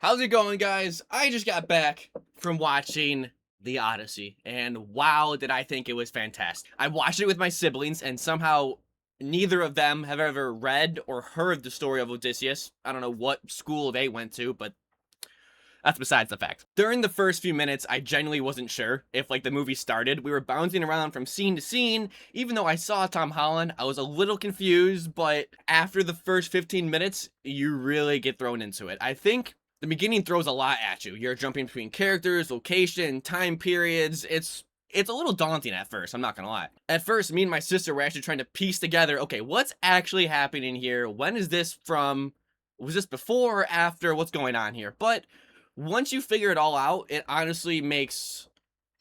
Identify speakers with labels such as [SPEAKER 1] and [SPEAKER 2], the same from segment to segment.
[SPEAKER 1] How's it going, guys? I just got back from watching the Odyssey, and wow, did I think it was fantastic. I watched it with my siblings, and somehow neither of them have ever read or heard the story of Odysseus. I don't know what school they went to, but that's besides the fact. During the first few minutes, I genuinely wasn't sure if, like, the movie started. We were bouncing around from scene to scene. Even though I saw Tom Holland, I was a little confused, but after the first 15 minutes, you really get thrown into it. I think the beginning throws a lot at you. You're jumping between characters, location, time periods. It's a little daunting at first, I'm not gonna lie. At first, me and my sister were actually trying to piece together, okay, what's actually happening here? When is this from? Was this before or after? What's going on here? But once you figure it all out, it honestly makes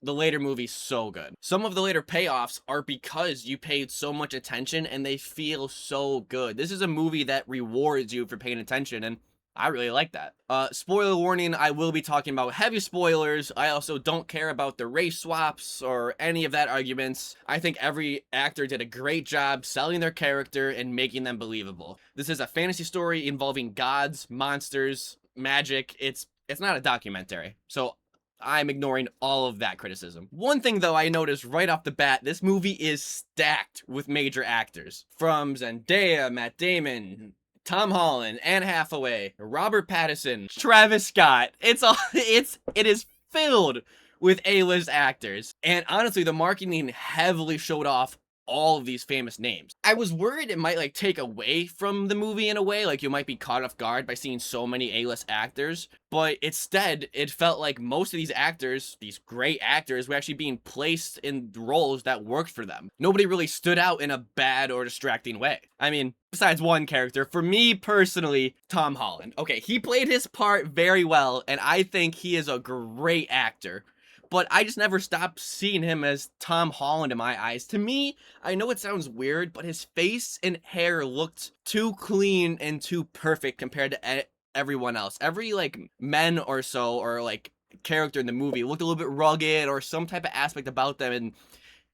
[SPEAKER 1] the later movies so good. Some of the later payoffs are because you paid so much attention and they feel so good. This is a movie that rewards you for paying attention, and I really like that. Spoiler warning, I will be talking about heavy spoilers. I also don't care about the race swaps or any of that arguments. I think every actor did a great job selling their character and making them believable. This is a fantasy story involving gods, monsters, magic. It's not a documentary, so I'm ignoring all of that criticism. One thing, though, I noticed right off the bat, this movie is stacked with major actors. From Zendaya, Matt Damon, Tom Holland, Anne Hathaway, Robert Pattinson, Travis Scott. It is filled with A-list actors. And honestly, the marketing heavily showed off all of these famous names. I was worried it might like take away from the movie in a way, like you might be caught off guard by seeing so many A-list actors, but instead it felt like most of these actors, these great actors, were actually being placed in roles that worked for them. Nobody really stood out in a bad or distracting way. I mean, besides one character, for me personally, Tom Holland. Okay, he played his part very well, and I think he is a great actor. But I just never stopped seeing him as Tom Holland in my eyes. To me, I know it sounds weird, but his face and hair looked too clean and too perfect compared to everyone else. Every, like, men or so, or, like, character in the movie looked a little bit rugged or some type of aspect about them, and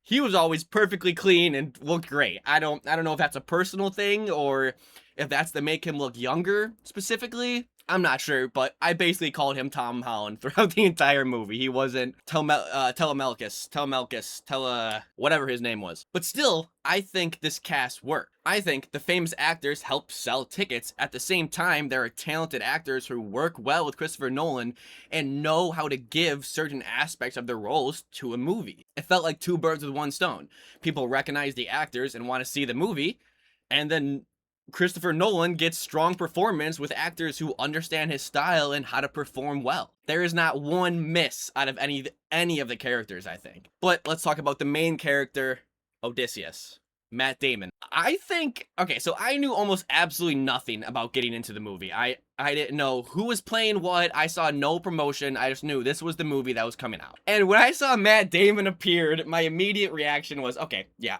[SPEAKER 1] he was always perfectly clean and looked great. I don't know if that's a personal thing or if that's to make him look younger specifically. I'm not sure, but I basically called him Tom Holland throughout the entire movie. He wasn't whatever his name was. But still, I think this cast worked. I think the famous actors help sell tickets. At the same time, there are talented actors who work well with Christopher Nolan and know how to give certain aspects of their roles to a movie. It felt like two birds with one stone. People recognize the actors and want to see the movie, and then Christopher Nolan gets strong performance with actors who understand his style and how to perform well. There is not one miss out of any of the characters, I think. But let's talk about the main character, Odysseus. Matt Damon. Okay, so I knew almost absolutely nothing about getting into the movie. I didn't know who was playing what. I saw no promotion. I just knew this was the movie that was coming out. And when I saw Matt Damon appeared, my immediate reaction was, okay, yeah.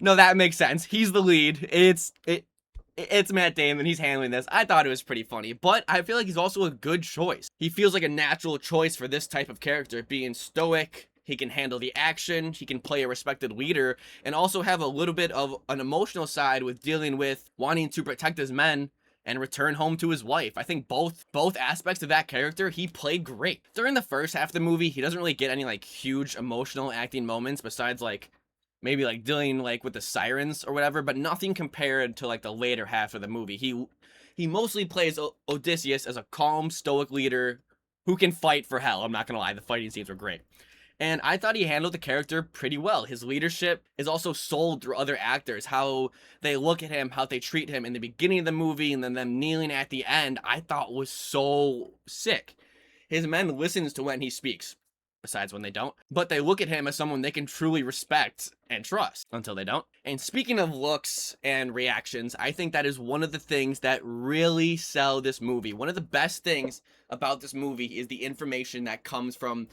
[SPEAKER 1] No, that makes sense. He's the lead. It's Matt Damon, he's handling this. I thought it was pretty funny, but I feel like he's also a good choice. He feels like a natural choice for this type of character, being stoic. He can handle the action, he can play a respected leader, and also have a little bit of an emotional side with dealing with wanting to protect his men and return home to his wife. I think both aspects of that character, he played great. During the first half of the movie, he doesn't really get any like huge emotional acting moments besides like maybe like dealing like with the sirens or whatever, but nothing compared to like the later half of the movie. He mostly plays Odysseus as a calm, stoic leader who can fight for hell. I'm not gonna lie, the fighting scenes were great. And I thought he handled the character pretty well. His leadership is also sold through other actors, how they look at him, how they treat him in the beginning of the movie, and then them kneeling at the end, I thought was so sick. His men listens to when he speaks, besides when they don't, but they look at him as someone they can truly respect and trust until they don't. And speaking of looks and reactions, I think that is one of the things that really sell this movie. One of the best things about this movie is the information that comes from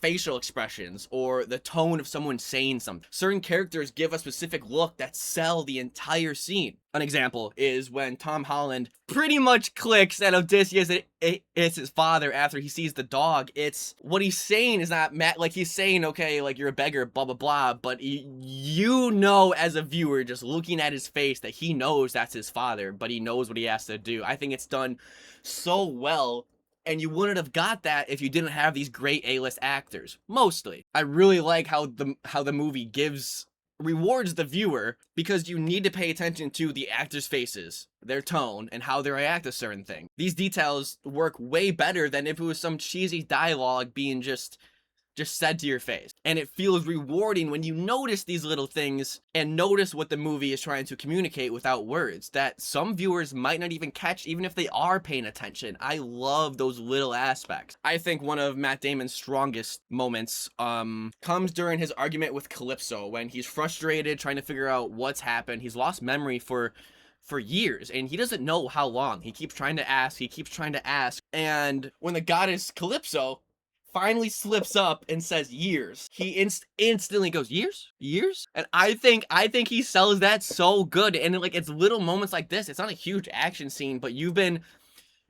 [SPEAKER 1] facial expressions or the tone of someone saying something. Certain characters give a specific look that sell the entire scene. An example is when Tom Holland pretty much clicks that Odysseus is his father after he sees the dog. It's what he's saying is not like he's saying, okay, like you're a beggar, blah, blah, blah. But you know, as a viewer, just looking at his face that he knows that's his father, but he knows what he has to do. I think it's done so well And you wouldn't have got that if you didn't have these great A-list actors. Mostly. I really like how the movie rewards the viewer, because you need to pay attention to the actors' faces, their tone, and how they react to certain things. These details work way better than if it was some cheesy dialogue being just said to your face. And it feels rewarding when you notice these little things and notice what the movie is trying to communicate without words that some viewers might not even catch, even if they are paying attention. I love those little aspects. I think one of Matt Damon's strongest moments comes during his argument with Calypso, when he's frustrated trying to figure out what's happened. He's lost memory for years, and he doesn't know how long. He keeps trying to ask, and when the goddess Calypso finally slips up and says years, he instantly goes, years. And I think he sells that so good. And like, it's little moments like this. It's not a huge action scene, but you've been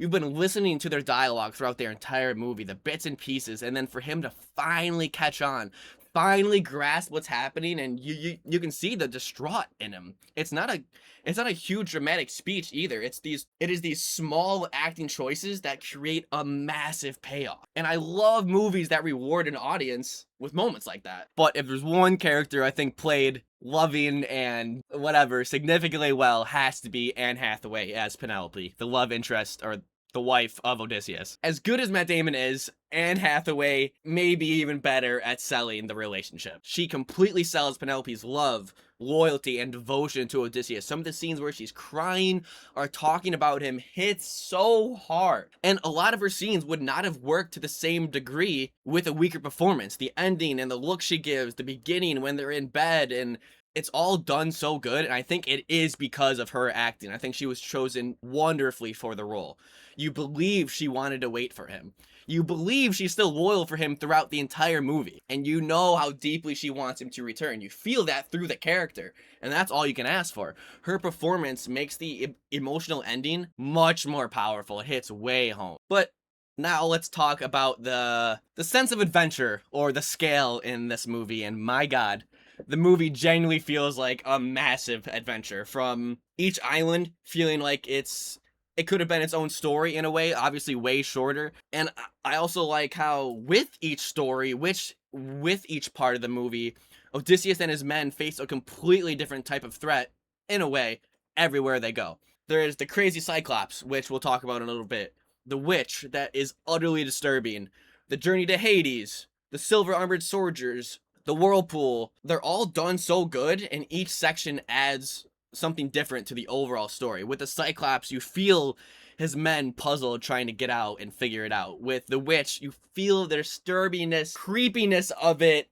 [SPEAKER 1] listening to their dialogue throughout their entire movie, the bits and pieces, and then for him to finally catch on, finally grasp what's happening, and you can see the distraught in him. It's not a huge dramatic speech either. It is these small acting choices that create a massive payoff. And I love movies that reward an audience with moments like that. But if there's one character I think played loving and whatever significantly well, has to be Anne Hathaway as Penelope, the love interest, or the wife of Odysseus. As good as Matt Damon is, Anne Hathaway may be even better at selling the relationship. She completely sells Penelope's love, loyalty, and devotion to Odysseus. Some of the scenes where she's crying or talking about him hits so hard. And a lot of her scenes would not have worked to the same degree with a weaker performance. The ending and the look she gives, the beginning when they're in bed, and it's all done so good, and I think it is because of her acting. I think she was chosen wonderfully for the role. You believe she wanted to wait for him. You believe she's still loyal for him throughout the entire movie. And you know how deeply she wants him to return. You feel that through the character. And that's all you can ask for. Her performance makes the emotional ending much more powerful. It hits way home. But now let's talk about the sense of adventure, or the scale in this movie. And my God, the movie genuinely feels like a massive adventure. From each island feeling like it could have been its own story in a way, obviously way shorter. And I also like how with each story, with each part of the movie, Odysseus and his men face a completely different type of threat, in a way, everywhere they go. There is the crazy Cyclops, which we'll talk about in a little bit. The witch, that is utterly disturbing. The journey to Hades. The silver armored soldiers. The whirlpool. They're all done so good, and each section adds something different to the overall story. With the Cyclops, you feel his men puzzled trying to get out and figure it out. With the witch, you feel the disturbingness, creepiness of it.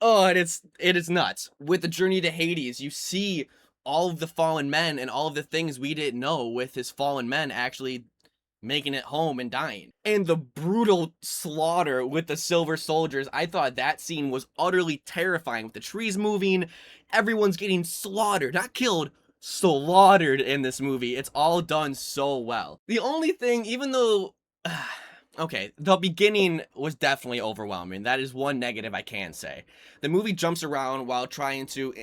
[SPEAKER 1] Oh, and it is nuts. With the journey to Hades, you see all of the fallen men and all of the things we didn't know, with his fallen men actually making it home and dying. And the brutal slaughter with the silver soldiers, I thought that scene was utterly terrifying. With the trees moving, everyone's getting slaughtered, not killed, slaughtered in this movie. It's all done so well. The only thing, even though okay, the beginning was definitely overwhelming. That is one negative I can say. The movie jumps around while trying to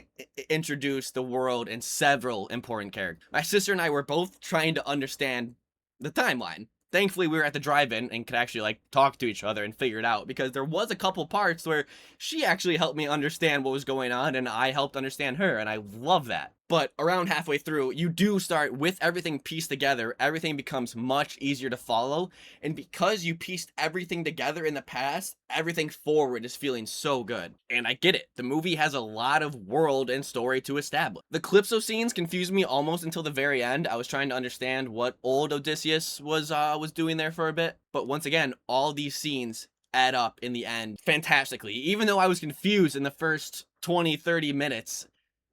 [SPEAKER 1] introduce the world and several important characters. My sister and I were both trying to understand the timeline. Thankfully, we were at the drive-in and could actually like talk to each other and figure it out, because there was a couple parts where she actually helped me understand what was going on and I helped understand her, and I love that. But around halfway through, you do start with everything pieced together. Everything becomes much easier to follow, and because you pieced everything together in the past, everything forward is feeling so good. And I get it. The movie has a lot of world and story to establish. The Calypso scenes confused me almost until the very end. I was trying to understand what old Odysseus was doing there for a bit. But once again, all these scenes add up in the end fantastically. Even though I was confused in the first 20-30 minutes,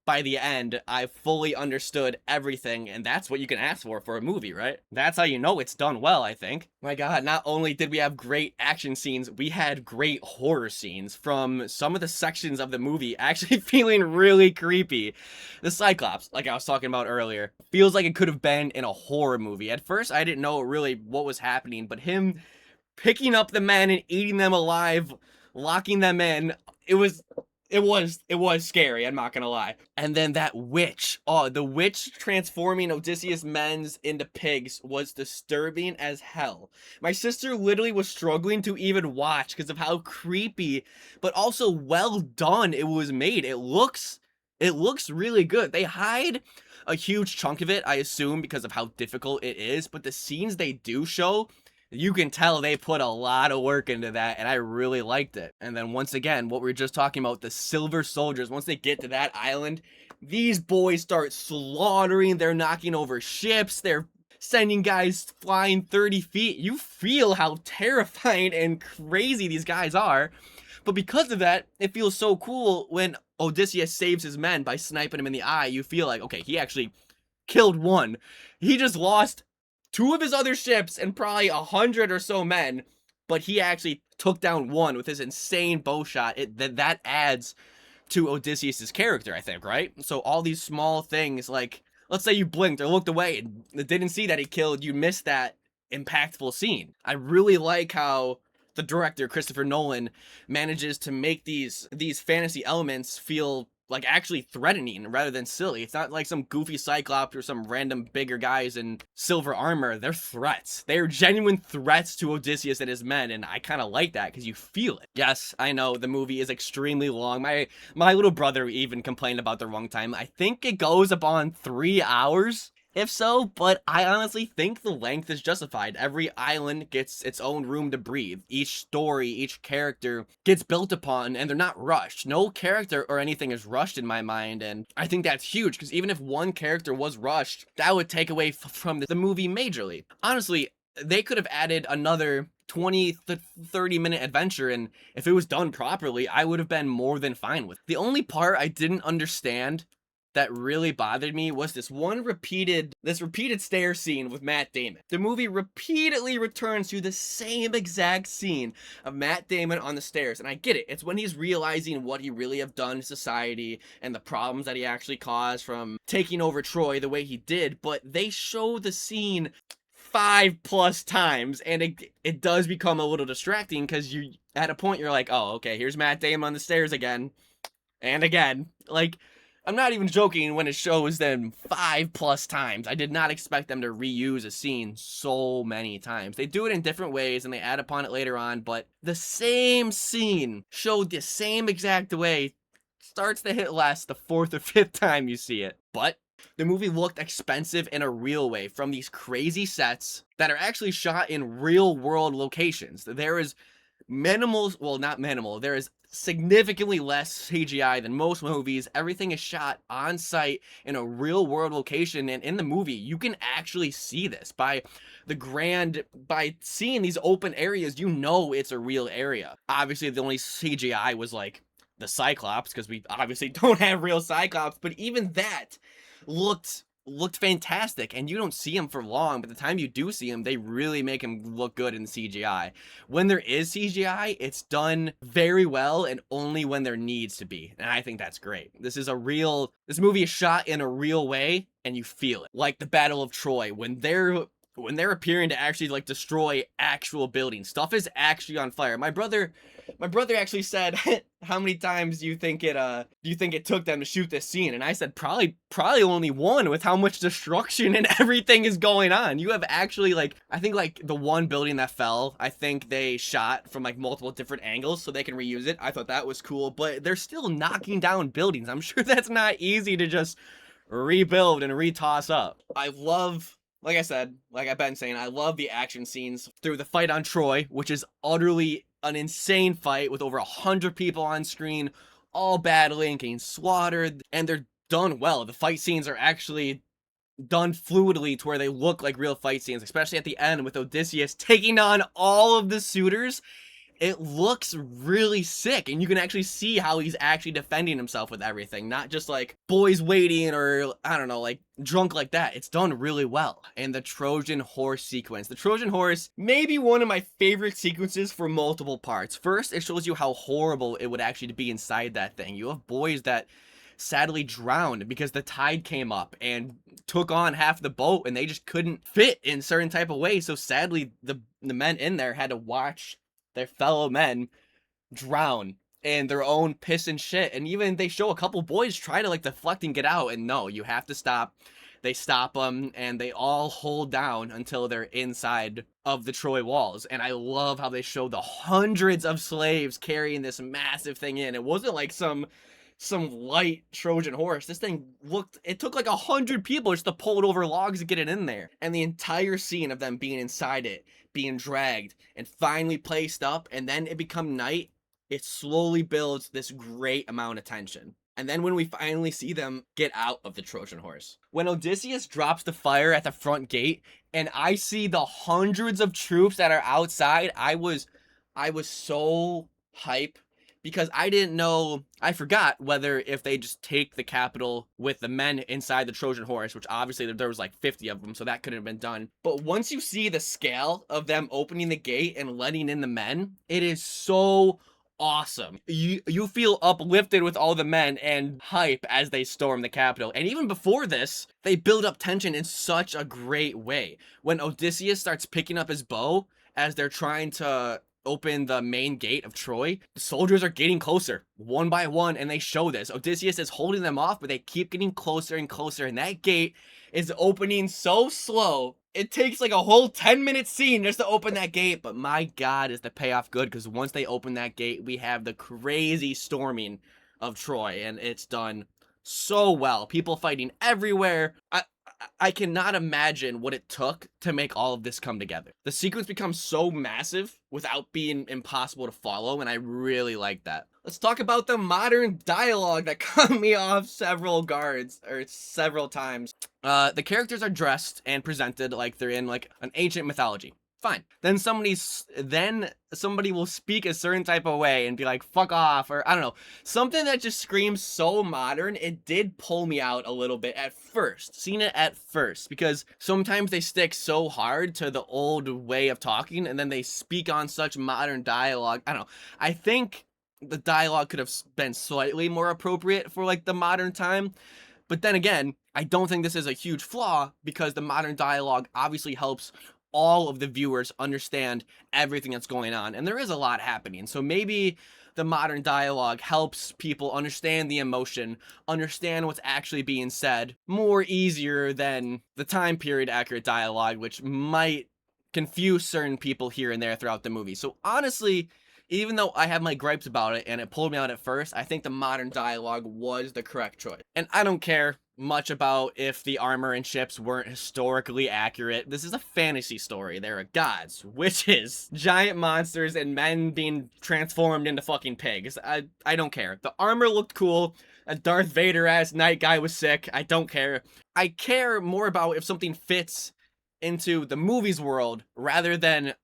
[SPEAKER 1] by the end, I fully understood everything, and that's what you can ask for a movie, right? That's how you know it's done well, I think. My God, not only did we have great action scenes, we had great horror scenes from some of the sections of the movie actually feeling really creepy. The Cyclops, like I was talking about earlier, feels like it could have been in a horror movie. At first, I didn't know really what was happening, but him picking up the men and eating them alive, locking them in, it was it was scary, I'm not gonna lie. And then that witch, oh, the witch transforming Odysseus' men into pigs was disturbing as hell. My sister literally was struggling to even watch because of how creepy, but also well done it was made. It looks really good. They hide a huge chunk of it, I assume, because of how difficult it is, but the scenes they do show, you can tell they put a lot of work into that, and I really liked it. And then once again, what we were just talking about, the Silver Soldiers, once they get to that island, these boys start slaughtering, they're knocking over ships, they're sending guys flying 30 feet. You feel how terrifying and crazy these guys are. But because of that, it feels so cool when Odysseus saves his men by sniping him in the eye. You feel like, okay, he actually killed one. He just lost two of his other ships and probably 100 or so men, but he actually took down one with his insane bow shot. That adds to Odysseus's character, I think, right? So all these small things, like, let's say you blinked or looked away and didn't see that he killed, you missed that impactful scene. I really like how the director, Christopher Nolan, manages to make these fantasy elements feel like actually threatening rather than silly. It's not like some goofy Cyclops or some random bigger guys in silver armor. They're threats. They're genuine threats to Odysseus and his men, and I kind of like that because you feel it. Yes, I know the movie is extremely long. My little brother even complained about the runtime. I think it goes upon 3 hours. If so, but I honestly think the length is justified. Every island gets its own room to breathe. Each story, each character gets built upon, and they're not rushed. No character or anything is rushed in my mind, and I think that's huge, because even if one character was rushed, that would take away from the movie majorly. Honestly, they could have added another 20 to 30 minute adventure, and if it was done properly, I would have been more than fine with it. The only part I didn't understand that really bothered me was this repeated stair scene with Matt Damon. The movie repeatedly returns to the same exact scene of Matt Damon on the stairs, and I get it. It's when he's realizing what he really have done to society and the problems that he actually caused from taking over Troy the way he did, but they show the scene 5+ times, and it does become a little distracting because you, at a point, you're like, oh, okay, here's Matt Damon on the stairs again and again. Like, I'm not even joking when it shows them 5+ times. I did not expect them to reuse a scene so many times. They do it in different ways and they add upon it later on, but the same scene showed the same exact way starts to hit less the 4th or 5th time you see it. But the movie looked expensive in a real way, from these crazy sets that are actually shot in real world locations. There is not minimal, there is significantly less CGI than most movies. Everything is shot on site in a real world location, and in the movie you can actually see this by seeing these open areas. You know it's a real area. Obviously the only CGI was like the Cyclops, because we obviously don't have real Cyclops, but even that looked fantastic, and you don't see him for long, but the time you do see him, they really make him look good in CGI. When there is CGI, it's done very well, and only when there needs to be, and I think that's great. This movie is shot in a real way, and you feel it. Like the Battle of Troy, when they're appearing to actually like destroy actual buildings. Stuff is actually on fire. My brother actually said, how many times do you think it took them to shoot this scene? And I said, probably only one, with how much destruction and everything is going on. You have actually, like, I think like the one building that fell, I think they shot from like multiple different angles so they can reuse it. I thought that was cool, but they're still knocking down buildings. I'm sure that's not easy to just rebuild and retoss up. Like I said, like I've been saying, I love the action scenes through the fight on Troy, which is utterly an insane fight with over 100 people on screen, all battling, getting slaughtered, and they're done well. The fight scenes are actually done fluidly to where they look like real fight scenes, especially at the end with Odysseus taking on all of the suitors. It looks really sick, and you can actually see how he's actually defending himself with everything, not just like boys waiting or, I don't know, like drunk like that. It's done really well. And the Trojan horse sequence. The Trojan horse may be one of my favorite sequences for multiple parts. First, it shows you how horrible it would actually be inside that thing. You have boys that sadly drowned because the tide came up and took on half the boat, and they just couldn't fit in certain type of ways. So sadly, the men in there had to watch their fellow men drown in their own piss and shit. And even they show a couple boys try to like deflect and get out, and no, you have to stop. They stop them, and they all hold down until they're inside of the Troy walls. And I love how they show the hundreds of slaves carrying this massive thing in. It wasn't like some light Trojan horse. This thing it took like 100 people just to pull it over logs to get it in there. And the entire scene of them being inside it, being dragged, and finally placed up, and then it become night, it slowly builds this great amount of tension. And then when we finally see them get out of the Trojan horse, when Odysseus drops the fire at the front gate, and I see the hundreds of troops that are outside, I was so hype, because I didn't know, I forgot whether if they just take the capital with the men inside the Trojan horse, which obviously there was like 50 of them, so that couldn't have been done. But once you see the scale of them opening the gate and letting in the men, it is so awesome. You feel uplifted with all the men and hype as they storm the capital. And even before this, they build up tension in such a great way. When Odysseus starts picking up his bow as they're trying to open the main gate of Troy, the soldiers are getting closer one by one, and they show this. Odysseus is holding them off, but they keep getting closer and closer, and that gate is opening so slow. It takes like a whole 10-minute scene just to open that gate, but my god, is the payoff good, because once they open that gate, we have the crazy storming of Troy, and it's done so well. People fighting everywhere. I cannot imagine what it took to make all of this come together. The sequence becomes so massive without being impossible to follow, and I really like that. Let's talk about the modern dialogue that cut me off several times. The characters are dressed and presented like they're in like an ancient mythology. Fine. Then somebody will speak a certain type of way and be like, fuck off, or I don't know. Something that just screams so modern. It did pull me out a little bit at first. Seeing it at first. Because sometimes they stick so hard to the old way of talking, and then they speak on such modern dialogue. I don't know. I think the dialogue could have been slightly more appropriate for like the modern time. But then again, I don't think this is a huge flaw, because the modern dialogue obviously helps all of the viewers understand everything that's going on, and there is a lot happening. So maybe the modern dialogue helps people understand the emotion, understand what's actually being said more easier than the time period accurate dialogue, which might confuse certain people here and there throughout the movie. So honestly, even though I have my gripes about it and it pulled me out at first, I think the modern dialogue was the correct choice. And I don't care much about if the armor and ships weren't historically accurate. This is a fantasy story. There are gods, witches, giant monsters, and men being transformed into fucking pigs. I don't care. The armor looked cool. A Darth Vader-ass night guy was sick. I don't care. I care more about if something fits into the movie's world rather than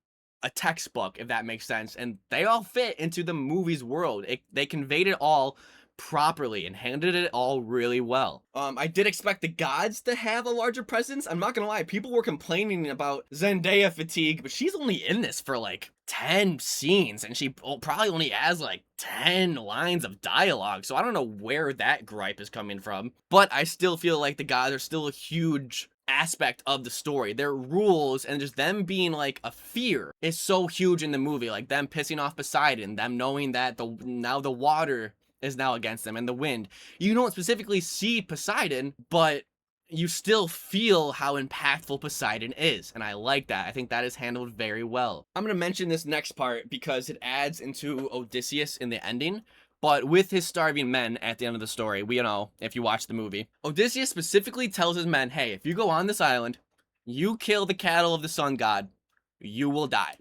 [SPEAKER 1] a textbook, if that makes sense. And they all fit into the movie's world. They conveyed it all properly and handled it all really well. I did expect the gods to have a larger presence. I'm not gonna lie, people were complaining about Zendaya fatigue, but she's only in this for like 10 scenes, and she probably only has like 10 lines of dialogue, so I don't know where that gripe is coming from. But I still feel like the gods are still a huge aspect of the story. Their rules and just them being like a fear is so huge in the movie. Like them pissing off Poseidon, them knowing that now the water is now against them, and the wind. You don't specifically see Poseidon, but you still feel how impactful Poseidon is, and I like that. I think that is handled very well. I'm gonna mention this next part because it adds into Odysseus in the ending, but with his starving men at the end of the story, we know, if you watch the movie, Odysseus specifically tells his men, hey, if you go on this island, you kill the cattle of the sun god, you will die.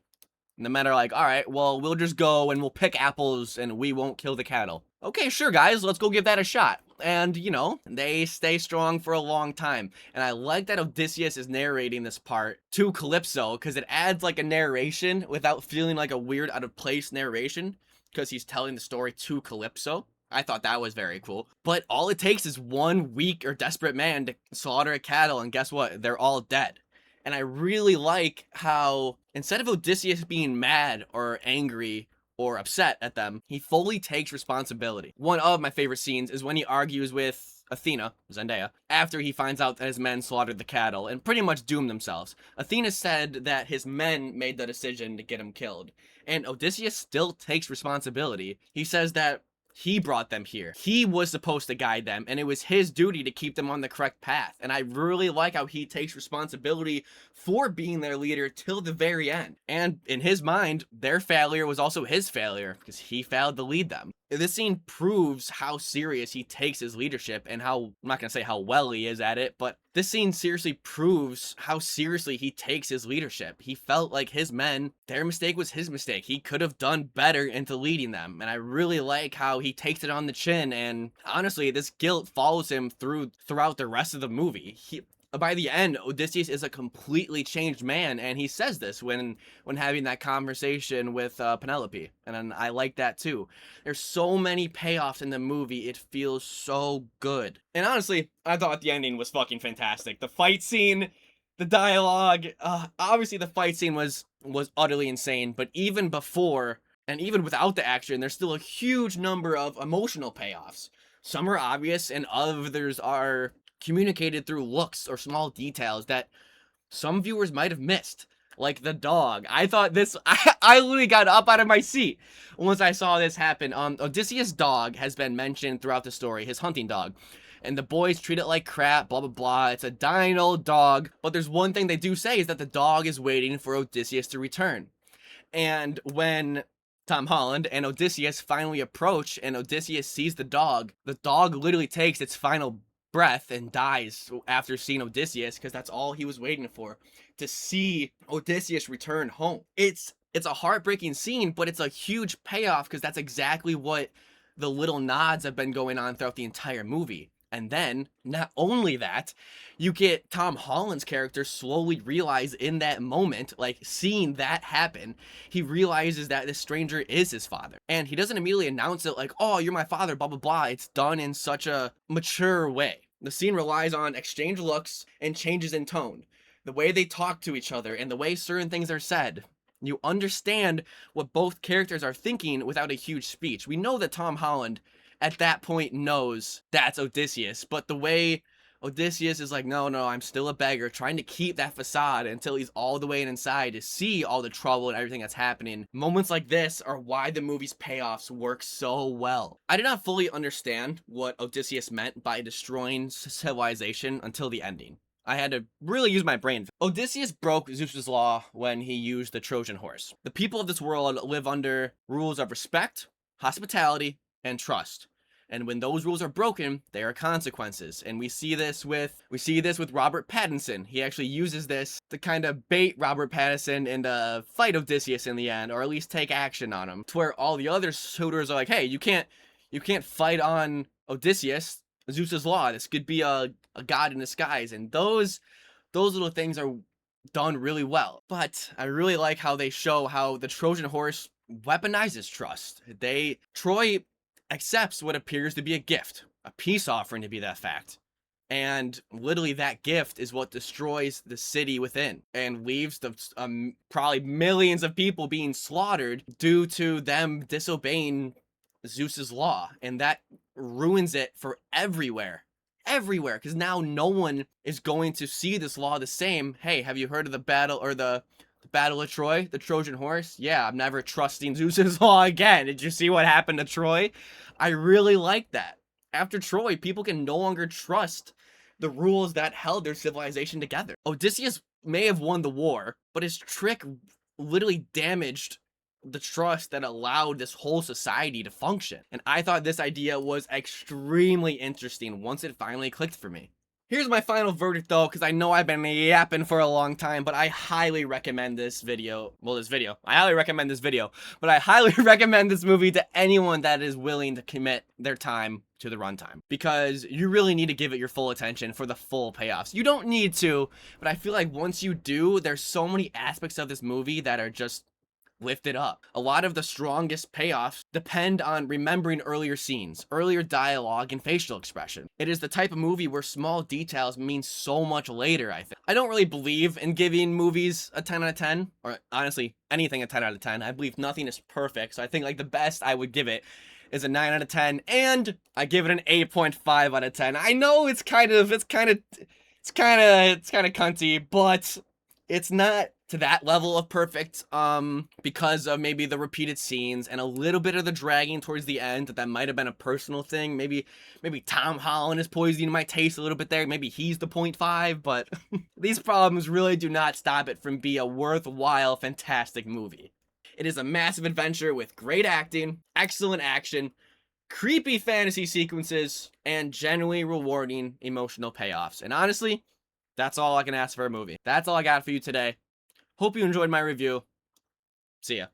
[SPEAKER 1] And the men are like, all right, well, we'll just go and we'll pick apples and we won't kill the cattle. Okay, sure, guys, let's go give that a shot. And, you know, they stay strong for a long time. And I like that Odysseus is narrating this part to Calypso, because it adds like a narration without feeling like a weird out of place narration, because he's telling the story to Calypso. I thought that was very cool. But all it takes is one weak or desperate man to slaughter a cattle, and guess what? They're all dead. And I really like how, instead of Odysseus being mad or angry or upset at them, he fully takes responsibility. One of my favorite scenes is when he argues with Athena, Zendaya, after he finds out that his men slaughtered the cattle and pretty much doomed themselves. Athena said that his men made the decision to get him killed, and Odysseus still takes responsibility. He says that he brought them here. He was supposed to guide them, and it was his duty to keep them on the correct path. And I really like how he takes responsibility for being their leader till the very end. And in his mind, their failure was also his failure because he failed to lead them. This scene proves how serious he takes his leadership and how, I'm not going to say how well he is at it, but this scene seriously proves how seriously he takes his leadership. He felt like his men, their mistake was his mistake. He could have done better into leading them. And I really like how he takes it on the chin. And honestly, this guilt follows him throughout the rest of the movie. By the end, Odysseus is a completely changed man, and he says this when having that conversation with Penelope, and I like that too. There's so many payoffs in the movie, it feels so good. And honestly, I thought the ending was fucking fantastic. The fight scene, the dialogue, obviously the fight scene was utterly insane, but even before, and even without the action, there's still a huge number of emotional payoffs. Some are obvious, and others are communicated through looks or small details that some viewers might have missed, like the dog. I thought this, I literally got up out of my seat once I saw this happen. Odysseus' dog has been mentioned throughout the story, his hunting dog, and the boys treat it like crap, blah blah blah. It's a dying old dog, but there's one thing they do say is that the dog is waiting for Odysseus to return. And when Tom Holland and Odysseus finally approach and Odysseus sees the dog literally takes its final breath and dies after seeing Odysseus, because that's all he was waiting for, to see Odysseus return home. It's a heartbreaking scene, but it's a huge payoff because that's exactly what the little nods have been going on throughout the entire movie. And then, not only that, you get Tom Holland's character slowly realize in that moment, like seeing that happen, he realizes that this stranger is his father. And he doesn't immediately announce it like, oh, you're my father, blah, blah, blah. It's done in such a mature way. The scene relies on exchange looks and changes in tone, the way they talk to each other and the way certain things are said. You understand what both characters are thinking without a huge speech. We know that Tom Holland at that point knows that's Odysseus, but the way Odysseus is like, no, I'm still a beggar, trying to keep that facade until he's all the way inside to see all the trouble and everything that's happening. Moments like this are why the movie's payoffs work so well. I did not fully understand what Odysseus meant by destroying civilization until the ending. I had to really use my brain. Odysseus broke Zeus's law when he used the Trojan horse. The people of this world live under rules of respect, hospitality, and trust. And when those rules are broken, there are consequences. And we see this with Robert Pattinson. He actually uses this to kind of bait Robert Pattinson and fight Odysseus in the end, or at least take action on him. To where all the other suitors are like, hey, you can't fight on Odysseus, Zeus's law. This could be a god in disguise. And those little things are done really well. But I really like how they show how the Trojan horse weaponizes trust. Troy accepts what appears to be a gift, a peace offering to be that fact. And literally that gift is what destroys the city within and leaves the probably millions of people being slaughtered due to them disobeying Zeus's law. And that ruins it for everywhere, because now no one is going to see this law the same. Hey, have you heard of the battle or the Battle of Troy, the Trojan horse? Yeah, I'm never trusting Zeus's law again. Did you see what happened to Troy? I really like that. After Troy, people can no longer trust the rules that held their civilization together. Odysseus may have won the war, but his trick literally damaged the trust that allowed this whole society to function. And I thought this idea was extremely interesting once it finally clicked for me. Here's my final verdict though, because I know I've been yapping for a long time, but I highly recommend this video. I highly recommend this video, but I highly recommend this movie to anyone that is willing to commit their time to the runtime, because you really need to give it your full attention for the full payoffs. You don't need to, but I feel like once you do, there's so many aspects of this movie that are just lifted up. A lot of the strongest payoffs depend on remembering earlier scenes, earlier dialogue, and facial expression. It is the type of movie where small details mean so much later, I think. I don't really believe in giving movies a 10 out of 10, or honestly, anything a 10 out of 10. I believe nothing is perfect, so I think like the best I would give it
[SPEAKER 2] is a 9 out of 10, and I give it an 8.5 out of 10. I know it's kind of cunty, but it's not to that level of perfect, because of maybe the repeated scenes and a little bit of the dragging towards the end. That might have been a personal thing. Maybe Tom Holland is poisoning my taste a little bit there. Maybe he's the 0.5, but these problems really do not stop it from being a worthwhile, fantastic movie. It is a massive adventure with great acting, excellent action, creepy fantasy sequences, and genuinely rewarding emotional payoffs. And honestly, that's all I can ask for a movie. That's all I got for you today. Hope you enjoyed my review. See ya.